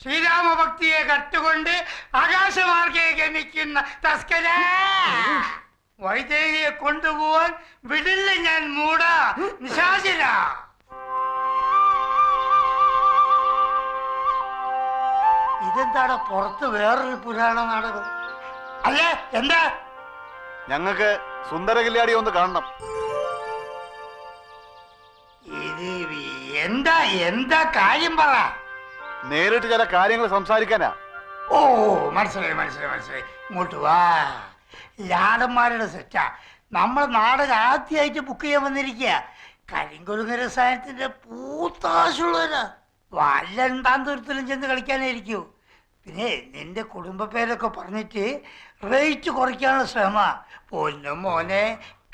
ശ്രീരാമഭക്തിയെ കട്ടുകൊണ്ട് ആകാശമാർഗെ ഗമിക്കുന്ന തസ്കര വൈദേഹിയെ കൊണ്ടുപോവാൻ വിടില്ല ഞാൻ മൂട നിശാചര. ഇതെന്താണ് പുറത്ത് വേറൊരു പുരാണ നാടകം? അല്ലേ എന്താ? ഞങ്ങൾക്ക് സുന്ദര കില്ലാടി ഒന്ന് കാണണം. ഇത് എന്താ എന്താ കാര്യം പറ. നേരിട്ട് ചില കാര്യങ്ങൾ സംസാരിക്കാനാ. ഓ മനസ്സിലായി മനസ്സിലായി മനസ്സിലായി. ഇങ്ങോട്ട് വാ. ലാടന്മാരുടെ സെറ്റാ. നമ്മളെ നാടകം ആദ്യമായിട്ട് ബുക്ക് ചെയ്യാൻ വന്നിരിക്കുക. കരിങ്കൊരുങ്ങ രസായനത്തിന്റെ പൂത്താശുള്ളവരാ. വല്ലണ്ടാന്തരത്തിലും ചെന്ന് കളിക്കാനായിരിക്കൂ. പിന്നെ നിന്റെ കുടുംബ പേരൊക്കെ പറഞ്ഞിട്ട് റേറ്റ് കുറയ്ക്കാനുള്ള ശ്രമ. പൊന്നും മോനെ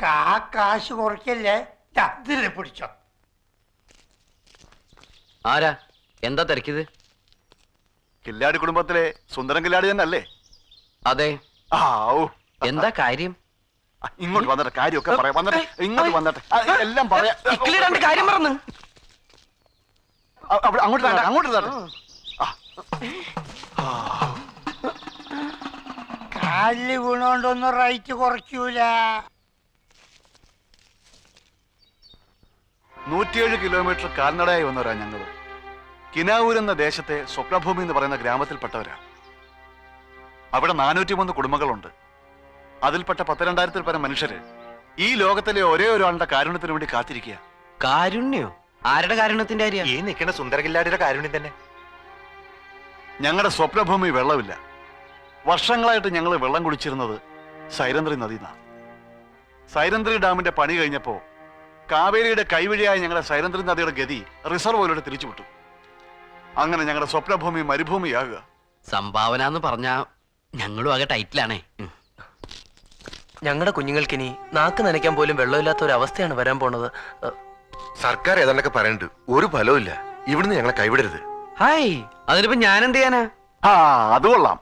കാശ് കുറയ്ക്കല്ലേ. ഇതിലെ പിടിച്ചോ. ആരാ? എന്താ തിരക്കിത്? കില്ലാടി കുടുംബത്തിലെ സുന്ദരൻ കില്ലാടി തന്നെ അല്ലേ? അതെ. എന്താ കാര്യം? ഇങ്ങോട്ട് വന്നിട്ട് കാര്യമൊക്കെ പറയാം. വന്നിട്ട് ഇങ്ങോട്ട് വന്നിട്ട് എല്ലാം പറയാം. കാര്യം പറഞ്ഞു. അങ്ങോട്ട് അങ്ങോട്ട് കാലില് വീണോണ്ടൊന്നും റേറ്റ് കുറയ്ക്കൂല. 107 കിലോമീറ്റർ കാൽനടയായി വന്നവരാ ഞങ്ങള്. കിനാവൂർ എന്ന ദേശത്തെ സ്വപ്നഭൂമി എന്ന് പറയുന്ന ഗ്രാമത്തിൽപ്പെട്ടവരാ. അവിടെ 403 കുടുംബങ്ങളുണ്ട്. അതിൽപ്പെട്ട 12,000-ൽ പരം മനുഷ്യര് ഈ ലോകത്തിലെ ഒരേ ഒരാളുടെ കാരുണ്യത്തിന് വേണ്ടി കാത്തിരിക്കുക. കാരുണ്യോ? ആരുടെ കാരുണ്യത്തിന്റെ കാര്യം? ഈ നിൽക്കുന്ന സുന്ദരകില്ലാടിയുടെ കാരുണ്യം തന്നെ. ഞങ്ങളുടെ സ്വപ്നഭൂമി വെള്ളമില്ല. വർഷങ്ങളായിട്ട് ഞങ്ങൾ വെള്ളം കുടിച്ചിരുന്നത് സൈരന്ത്രി നദിന്നാണ്. സൈരന്ത്രി ഡാമിന്റെ പണി കഴിഞ്ഞപ്പോ കാവേരിയുടെ കൈവഴിയായ ഞങ്ങളുടെ സൈരന്ത്രി നദിയുടെ ഗതി റിസർവോയിലൂടെ തിരിച്ചുവിട്ടു. അങ്ങനെ ഞങ്ങളുടെ സ്വപ്നഭൂമി മരുഭൂമിയാകുക. സംഭാവന എന്ന് പറഞ്ഞാ ഞങ്ങളും ആകെ ടൈറ്റിലാണേ. ഞങ്ങളുടെ കുഞ്ഞുങ്ങൾക്കിനി നാക്ക് നനയ്ക്കാൻ പോലും വെള്ളമില്ലാത്ത ഒരു അവസ്ഥയാണ് വരാൻ പോണത്. സർക്കാർ ഏതാണ്ടൊക്കെ പറയുന്നുണ്ട്. ഒരു ഫലവും ഇല്ല. ഇവിടുന്ന് ഞങ്ങളെ കൈവിടരുത്. ഹായ്, അതിനിപ്പോ ഞാൻ എന്ത് ചെയ്യാനാ? അത് കൊള്ളാം.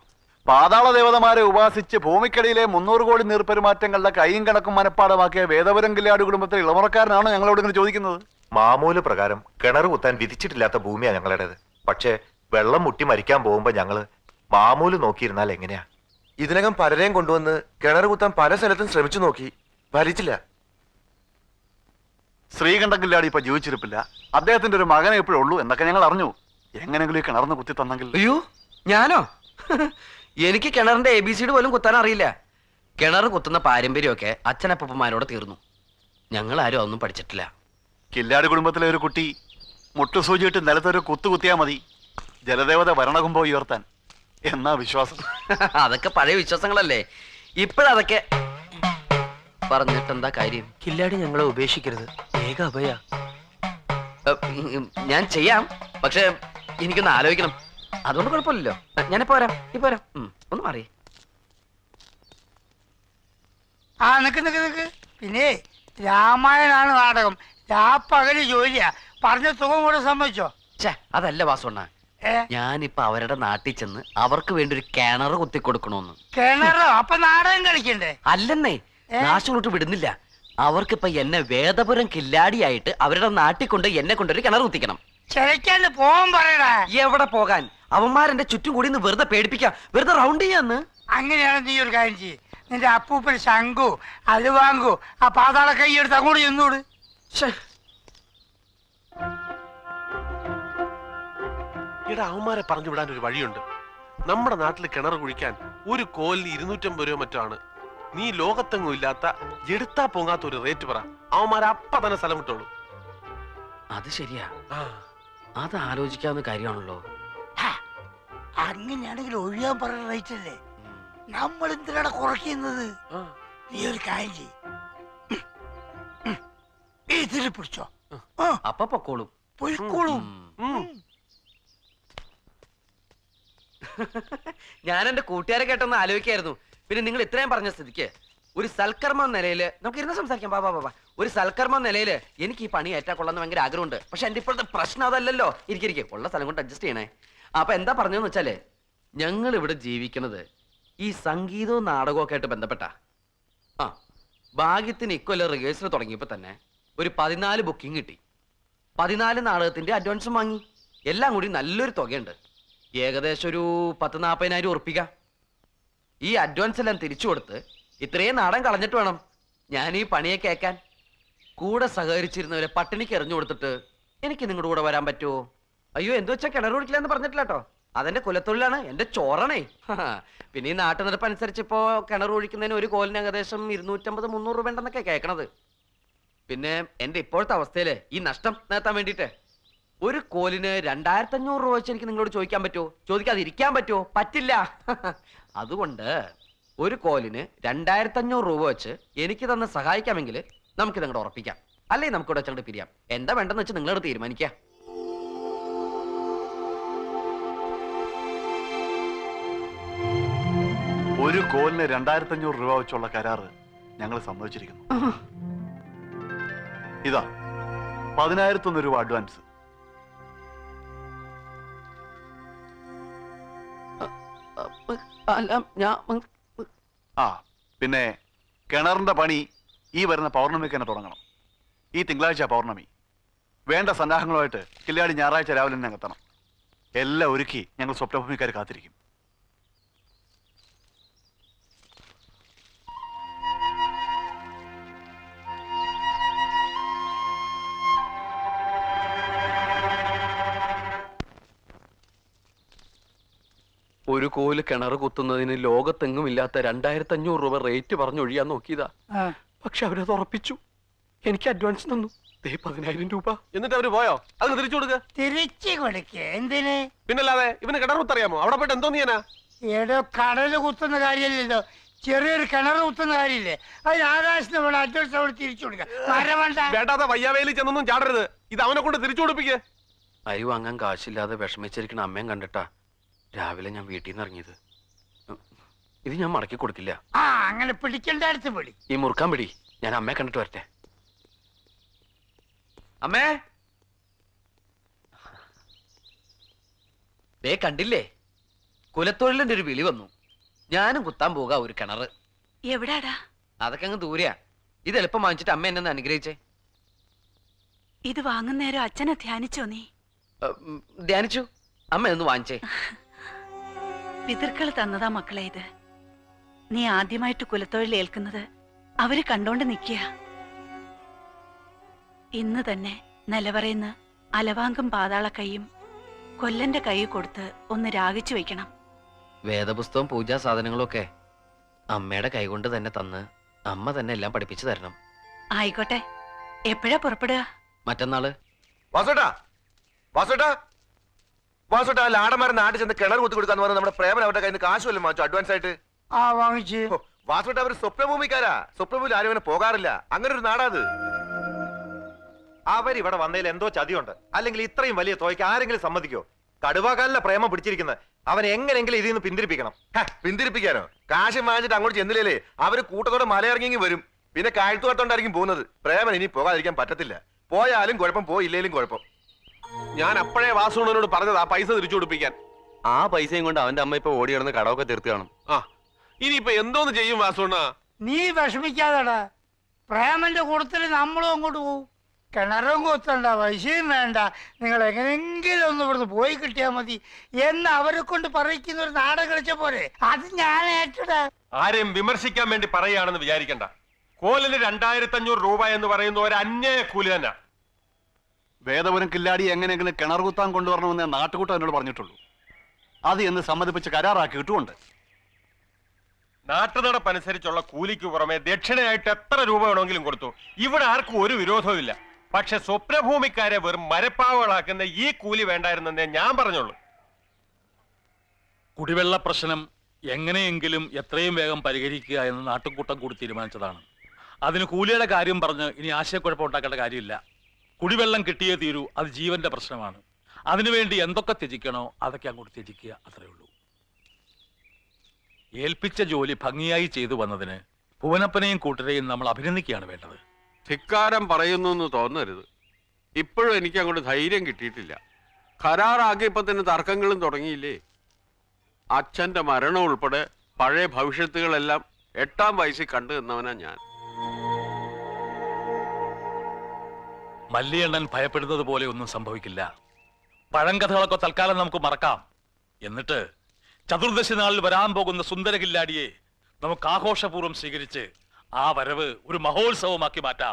പാതാള ദേവതമാരെ ഉപാസിച്ച് ഭൂമിക്കടിയിലെ 300 കോടി നീർപ്പെരുമാറ്റങ്ങളുടെ കൈയും കണക്കും മനപ്പാടമാക്കിയ വേദപുരം കില്ലാടി കുടുംബത്തിലെ ഇളമറക്കാരനാണോ ഞങ്ങളോട് ഇങ്ങനെ ചോദിക്കുന്നത്? മാമൂല് പ്രകാരം കിണർ കുത്താൻ വിധിച്ചിട്ടില്ലാത്ത ഭൂമിയാ ഞങ്ങളുടേത്. പക്ഷേ വെള്ളം മുട്ടി മരിക്കാൻ പോകുമ്പോ ഞങ്ങള് മാമൂല് നോക്കിയിരുന്നാൽ എങ്ങനെയാ? ഇതിനകം പലരെയും കൊണ്ടുവന്ന് കിണർ കുത്താൻ പല സ്ഥലത്തും ശ്രമിച്ചു നോക്കി, ഫലിച്ചില്ല. ശ്രീകണ്ഠൻ കില്ലാടി ഇപ്പൊ ജീവിച്ചിരിപ്പില്ല. അദ്ദേഹത്തിന്റെ ഒരു മകനെ എപ്പോഴും ഉള്ളൂ എന്നൊക്കെ ഞങ്ങൾ അറിഞ്ഞു. എങ്ങനെങ്കിലും ഈ കിണർന്ന് കുത്തി തന്നെങ്കിൽ. അയ്യോ, ഞാനോ? എനിക്ക് കിണറിന്റെ ABCD പോലും കുത്താൻ അറിയില്ല. കിണർ കുത്തുന്ന പാരമ്പര്യമൊക്കെ അച്ഛനപ്പന്മാരോട് തീർന്നു. ഞങ്ങൾ ആരും ഒന്നും പഠിച്ചിട്ടില്ല. കില്ലാടി കുടുംബത്തിലെ ഒരു കുട്ടി മുട്ടുസൂചിയിട്ട് നിലത്തൊരു കുത്തിയാ മതി ജലദേവത ഭരണകുംഭം ഉയർത്താൻ എന്നാ വിശ്വാസം. അതൊക്കെ പഴയ വിശ്വാസങ്ങളല്ലേ. ഇപ്പോഴതൊക്കെ പറഞ്ഞിട്ടെന്താ കാര്യം? കില്ലാടി ഞങ്ങളെ ഉപേക്ഷിക്കരുത്. ഏക അഭയ. ഞാൻ ചെയ്യാം, പക്ഷെ എനിക്കൊന്ന് ആലോചിക്കണം. അതുകൊണ്ട് കുഴപ്പമില്ലല്ലോ. ഞാനിപ്പോ വരാം. ഇപ്പൊ വരാം. ഒന്ന് മാറി. നിക്ക്. പിന്നെ രാമായണാണ് നാടകം. പകല് ജോലിയാ. പറഞ്ഞ തുകം കൂടെ സമ്മതിച്ചോ? അതല്ല വാസുണ്ണ, ഞാനിപ്പൊ അവരുടെ നാട്ടിൽ ചെന്ന് അവർക്ക് വേണ്ടി ഒരു കിണറ് കുത്തിക്കൊടുക്കണോന്ന്. കിണറോ? അപ്പൊ നാടകം കളിക്കണ്ടേ? അല്ലെന്നേ, നാശങ്ങളോട്ട് വിടുന്നില്ല. അവർക്കിപ്പൊ എന്നെ വേദപുരം കില്ലാടിയായിട്ട് അവരുടെ നാട്ടിൽ കൊണ്ട് എന്നെ കൊണ്ടൊരു കിണർ കുത്തിക്കണം. ചിലക്കാണ്ട് പോകാൻ പറയടാ. എവിടെ പോകാൻ? അവന്മാരെന്റെ ചുറ്റും കൂടി വെറുതെ പേടിപ്പിക്കാം, വെറുതെ റൗണ്ട് ചെയ്യാന്ന്. അങ്ങനെയാണ് നീ ഒരു കാര്യം ചെയ്യ്. നിന്റെ അപ്പൂപ്പൻ ശങ്കു അത് വാങ്ങൂ. ആ പാതാള കൈ എടുത്ത് അങ്ങോട്ട് ചെന്നൂട്. ഇവിടെ അവന്മാരെ പറഞ്ഞു വിടാൻ ഒരു വഴിയുണ്ട്. നമ്മുടെ നാട്ടിൽ കിണർ കുഴിക്കാൻ ഒരു കോലിന് 250 രൂപ മറ്റാണ്. നീ ലോകത്തെങ്ങും ഇല്ലാത്ത എടുത്താ പൊങ്ങാത്ത ഒരു റേറ്റ് പറ. അവന്മാരെ അപ്പ തന്നെ സ്ഥലം വിട്ടോളൂ. അത് ശരിയാ. അത് ആലോചിക്കാവുന്ന കാര്യമാണല്ലോ. അങ്ങനെയാണെങ്കിൽ ഒഴിയാൻ പറയുന്ന റേറ്റ് അല്ലേ. നമ്മൾ എന്തിനാണ് കുറയ്ക്കുന്നത്? നീ ഒരു കാര്യം ചെയ്യ്. ഇതിൽ പിടിച്ചോ. അപ്പൊ പൊക്കോളും. പൊയ്ക്കോളും. ഞാൻ എന്റെ കൂട്ടുകാരെ കേട്ടൊന്ന് ആലോചിക്കായിരുന്നു. പിന്നെ നിങ്ങൾ ഇത്രയും പറഞ്ഞ സ്ഥിതിക്ക് ഒരു സൽക്കർമ്മ നിലയില് നമുക്ക് ഇരുന്ന് സംസാരിക്കാം. ബാബാ, ഒരു സൽക്കർമ്മ നിലയില് എനിക്ക് ഈ പണി ഏറ്റാ കൊള്ളാന്ന് ഭയങ്കര ആഗ്രഹമുണ്ട്. പക്ഷെ എന്റെ ഇപ്പോഴത്തെ പ്രശ്നം അതല്ലല്ലോ. ഇരിക്കും ഉള്ള സ്ഥലം കൊണ്ട് അഡ്ജസ്റ്റ് ചെയ്യണേ. അപ്പൊ എന്താ പറഞ്ഞതെന്ന് വെച്ചാല്, ഞങ്ങൾ ഇവിടെ ജീവിക്കുന്നത് ഈ സംഗീതവും നാടകവും ഒക്കെ ആയിട്ട് ബന്ധപ്പെട്ട. ഭാഗ്യത്തിന് ഇക്കൊല്ലം റിഹേഴ്സൽ തുടങ്ങിയപ്പോ തന്നെ ഒരു 14 ബുക്കിംഗ് കിട്ടി. 14 നാടകത്തിന്റെ അഡ്വാൻസും വാങ്ങി. എല്ലാം കൂടി നല്ലൊരു തുകയുണ്ട്. ഏകദേശം ഒരു 10-40,000 ഉറപ്പിക്കാം. ഈ അഡ്വാൻസ് എല്ലാം തിരിച്ചു കൊടുത്ത് ഇത്രയും നാടൻ കളഞ്ഞിട്ട് വേണം ഞാൻ ഈ പണിയെ കേൾക്കാൻ. കൂടെ സഹകരിച്ചിരുന്നവരെ പട്ടിണിക്ക് എറിഞ്ഞു കൊടുത്തിട്ട് എനിക്ക് നിങ്ങളുടെ കൂടെ വരാൻ പറ്റുമോ? അയ്യോ, എന്തു വെച്ചാൽ കിണർ കുടിക്കില്ല എന്ന് പറഞ്ഞിട്ടില്ല കേട്ടോ. അതെന്റെ കുലത്തൊഴിലാണ്, എന്റെ ചോറണേ. പിന്നെ ഈ നാട്ടു നിരപ്പ് അനുസരിച്ച് ഇപ്പോ കിണർ ഒഴിക്കുന്നതിന് ഒരു കോലിന് ഏകദേശം 250-300 രൂപ ഉണ്ടെന്നൊക്കെ കേൾക്കണത്. പിന്നെ എന്റെ ഇപ്പോഴത്തെ അവസ്ഥയില് ഈ നഷ്ടം നേട്ടാൻ വേണ്ടിയിട്ട് ഒരു കോലിന് 2500 രൂപ വെച്ച് എനിക്ക് നിങ്ങളോട് ചോദിക്കാൻ പറ്റുമോ? ചോദിക്കാതിരിക്കാൻ പറ്റുമോ? പറ്റില്ല. അതുകൊണ്ട് ഒരു കോലിന് 2500 രൂപ വെച്ച് എനിക്ക് തന്നെ സഹായിക്കാമെങ്കിൽ നമുക്ക് നിങ്ങളുടെ ഉറപ്പിക്കാം. അല്ലെങ്കിൽ നമുക്ക് ഇവിടെ വെച്ചങ്ങോട്ട് പിരിയാം. എന്താ വേണ്ടെന്ന് വെച്ച് നിങ്ങളോട് തീരുമാനിക്കാം. ഒരു കോലിന് 2500 രൂപ വെച്ചുള്ള കരാറ് ഞങ്ങൾ സമ്മതിച്ചിരിക്കുന്നു. ഇതാ 10,000 രൂപ അഡ്വാൻസ്. ആ പിന്നെ കിണറിന്റെ പണി ഈ വരുന്ന പൗർണമിക്ക് തന്നെ തുടങ്ങണം. ഈ തിങ്കളാഴ്ച പൗർണമി. വേണ്ട സന്നാഹങ്ങളുമായിട്ട് കില്ലാടി ഞായറാഴ്ച രാവിലെ തന്നെ എത്തണം. എല്ലാം ഒരുക്കി ഞങ്ങൾ സ്വപ്നഭൂമിക്കാർ കാത്തിരിക്കും. ഒരു കോല് കിണർ കുത്തുന്നതിന് ലോകത്തെങ്ങും ഇല്ലാത്ത 2500 രൂപ റേറ്റ് പറഞ്ഞൊഴിയാൻ നോക്കിയതാ. പക്ഷെ അവരത് ഉറപ്പിച്ചു. എനിക്ക് അഡ്വാൻസ് തന്നു 10,000 രൂപ. എന്നിട്ട് അവര് പോയോ? അത് തിരിച്ചു കൊടുക്ക. തിരിച്ചു കൊടുക്ക എന്തിന്? പിന്നല്ലാതെ ഇവന് കിണർ കുത്തറിയാമോ? അവിടെ പോയിട്ട് എന്തോ നീയാ? ഏടോ കടല് കുത്തുന്ന കാര്യമില്ലല്ലോ, ചെറിയൊരു കിണർ കുത്തുന്ന കാര്യമില്ലേ? അതിന് ആകാശത്തിന് വേണം അഡ്വാൻസ് അവിടെ തിരിച്ചു കൊടുക്ക. വേണ്ടാതെ വയ്യാവേലി ചെന്നൊന്നും ചാടരുത്. ഇത് അവനെ കൊണ്ട് തിരിച്ചു കൊടുപ്പിക്കേ. അരി വാങ്ങാൻ കാശില്ലാതെ വിഷമിച്ചിരിക്കണ അമ്മയും കണ്ടിട്ടാ രാവിലെ ഞാൻ വീട്ടിൽ നിന്ന് ഇറങ്ങിയത്. ഇത് ഞാൻ മടക്കി കൊടുക്കില്ല. ആ അങ്ങനെ പിടിക്കേണ്ട അടുത്ത് പിടി. ഈ മുറുക്കാൻ പിടി. ഞാൻ അമ്മയെ കണ്ടിട്ട് വരട്ടെ. അമ്മേ, ദേ കണ്ടില്ലേ, കുലത്തൊഴിലിന്റെ ഒരു വിളി വന്നു. ഞാനും കുത്താൻ പോകാ ഒരു കിണറ്. എവിടാടാ? അതൊക്കെ അങ്ങ് ദൂരെയാ. ഇത് എളുപ്പം വാങ്ങിച്ചിട്ട് അമ്മ എന്നെ അനുഗ്രഹിച്ചേ. ഇത് വാങ്ങുന്നേരം അച്ഛനെ ധ്യാനിച്ചോ നീ? ധ്യാനിച്ചു. അമ്മ ഒന്ന് വാങ്ങിച്ചേ. പിതൃക്കൾ തന്നതാ മക്കളെ ഇത്. നീ ആദ്യമായിട്ട് കുലത്തൊഴിൽ ഏൽക്കുന്നത് അവര് കണ്ടോണ്ട് നിക്കുക. ഇന്ന് തന്നെ നിലവറയിന്ന് അലവാങ്കും പാതാള കൈയും കൊല്ലന്റെ കൈ കൊടുത്ത് ഒന്ന് രാഗിച്ചു വെക്കണം. വേദപുസ്തകവും പൂജാ സാധനങ്ങളും ഒക്കെ അമ്മയുടെ കൈകൊണ്ട് തന്നെ തന്ന് അമ്മ തന്നെ എല്ലാം പഠിപ്പിച്ചു തരണം. ആയിക്കോട്ടെ. എപ്പോഴാ പുറപ്പെടുക? മറ്റന്നാള്. വാസുട്ടാ, വാസുട്ടാ, വാസുട്ടാ, ലാടന്മാരെ നാട്ടിൽ ചെന്ന് കിണർ കുത്തി കൊടുക്കാന്ന് പറഞ്ഞാൽ നമ്മുടെ പ്രേമൻ അവരുടെ കയ്യിൽ നിന്ന് കാശ് വല്ലതും വാങ്ങിച്ചു അഡ്വാൻസ് ആയിട്ട്? ആ വാങ്ങിച്ച്. വാസുട്ട അവര് സ്വപ്നഭൂമിക്കാരാ. സ്വപ്നഭൂമിയിൽ ആരും അവനെ പോകാറില്ല. അങ്ങനെ ഒരു നാടാത്. അവരിവിടെ വന്നതിൽ എന്തോ ചതിയുണ്ട്. അല്ലെങ്കിൽ ഇത്രയും വലിയ തുകയ്ക്ക് ആരെങ്കിലും സമ്മതിക്കോ? കടുവാക്കാലിലെ പ്രേമം പിടിച്ചിരിക്കുന്നത്. അവനെ എങ്ങനെയെങ്കിലും ഇതിൽ നിന്ന് പിന്തിരിപ്പിക്കണം. പിന്തിരിപ്പിക്കാനോ? കാശ് വാങ്ങിച്ചിട്ട് അങ്ങോട്ട് ചെന്നില്ലേ അവര് കൂട്ടത്തോടെ മലയിറങ്ങി വരും. പിന്നെ കാഴ്ത്തുവാത്തോണ്ടായിരിക്കും പോകുന്നത്. പ്രേമൻ ഇനി പോകാതിരിക്കാൻ പറ്റത്തില്ല. പോയാലും കുഴപ്പം, പോയില്ലേലും കുഴപ്പം. ഞാൻ അപ്പോഴേ വാസുണ്ണനോട് പറഞ്ഞത് ആ പൈസ തിരിച്ചു കൊടുപ്പിക്കാൻ. ആ പൈസയും കൊണ്ട് അവന്റെ അമ്മ ഇപ്പൊ ഓടി കിടന്ന് കടമൊക്കെ തീർത്ത് കാണും. ആ ഇനിയിപ്പൊ എന്തോന്ന് ചെയ്യും വാസുണ്ണ? നീ വിഷമിക്കാതെടാ. പ്രേമന്റെ കൂട്ടത്തിൽ നമ്മളും അങ്ങോട്ട് പോവും. കിണറും കുത്തണ്ട, പൈസയും വേണ്ട, നിങ്ങൾ എങ്ങനെയെങ്കിലും ഒന്ന് ഇവിടുന്ന് പോയി കിട്ടിയാൽ മതി എന്ന് അവരെ കൊണ്ട് പറയിക്കുന്ന ഒരു നാടകം കളിച്ച പോലെ. അത് ഞാൻ ഏറ്റടാ. ആരെയും വിമർശിക്കാൻ വേണ്ടി പറയുകയാണെന്ന് വിചാരിക്കണ്ട. കോലിന് 2500 രൂപ എന്ന് പറയുന്ന ഒരു അന്യായ കൂലി തന്നെ. വേദപുരം കില്ലാടി എങ്ങനെയെങ്കിലും കിണർ കുത്താൻ കൊണ്ടുവരണമെന്ന് നാട്ടുകൂട്ടം എന്നോട് പറഞ്ഞിട്ടുള്ളൂ. അത് എന്ന് സമ്മതിപ്പിച്ച് കരാറാക്കി കിട്ടുമുണ്ട്. നാട്ടുനടപ്പനുസരിച്ചുള്ള കൂലിക്ക് പുറമെ ദക്ഷിണയായിട്ട് എത്ര രൂപ വേണമെങ്കിലും കൊടുത്തു. ഇവിടെ ആർക്കും ഒരു വിരോധവും ഇല്ല. പക്ഷെ സ്വപ്നഭൂമിക്കാരെ വെറും മരപ്പാവകളാക്കുന്ന ഈ കൂലി വേണ്ടായിരുന്നെന്നേ ഞാൻ പറഞ്ഞുള്ളൂ. കുടിവെള്ള പ്രശ്നം എങ്ങനെയെങ്കിലും എത്രയും വേഗം പരിഹരിക്കുക എന്ന് നാട്ടുകൂട്ടം കൂടി തീരുമാനിച്ചതാണ്. അതിന് കൂലിയുടെ കാര്യം പറഞ്ഞ് ഇനി ആശയക്കുഴപ്പം ഉണ്ടാക്കേണ്ട കാര്യമില്ല. കുടിവെള്ളം കിട്ടിയേ തീരൂ. അത് ജീവന്റെ പ്രശ്നമാണ്. അതിനുവേണ്ടി എന്തൊക്കെ ത്യജിക്കണോ അതൊക്കെ അങ്ങോട്ട് ത്യജിക്കുക, അത്രേ ഉള്ളൂ. ഏൽപ്പിച്ച ജോലി ഭംഗിയായി ചെയ്തു വന്നതിന് ഭുവനപ്പനെയും കൂട്ടരെയും നമ്മൾ അഭിനന്ദിക്കുകയാണ് വേണ്ടത്. ധിക്കാരം പറയുന്നു എന്ന് തോന്നരുത്. ഇപ്പോഴും എനിക്ക് അങ്ങോട്ട് ധൈര്യം കിട്ടിയിട്ടില്ല. കരാറാക്കിയപ്പോ തന്നെ തർക്കങ്ങളും തുടങ്ങിയില്ലേ? അച്ഛന്റെ മരണം ഉൾപ്പെടെ പഴയ ഭവിഷ്യത്തുകളെല്ലാം 8ാം വയസ്സിൽ കണ്ടു എന്നവനാ ഞാൻ. മല്ലിയണ്ണൻ ഭയപ്പെടുന്നത് പോലെ ഒന്നും സംഭവിക്കില്ല. പഴങ്കഥകളൊക്കെ തൽക്കാലം നമുക്ക് മറക്കാം. എന്നിട്ട് ചതുർദശി നാളിൽ വരാൻ പോകുന്ന സുന്ദര കില്ലാടിയെ നമുക്ക് ആഘോഷപൂർവ്വം സ്വീകരിച്ച് ആ വരവ് ഒരു മഹോത്സവമാക്കി മാറ്റാം.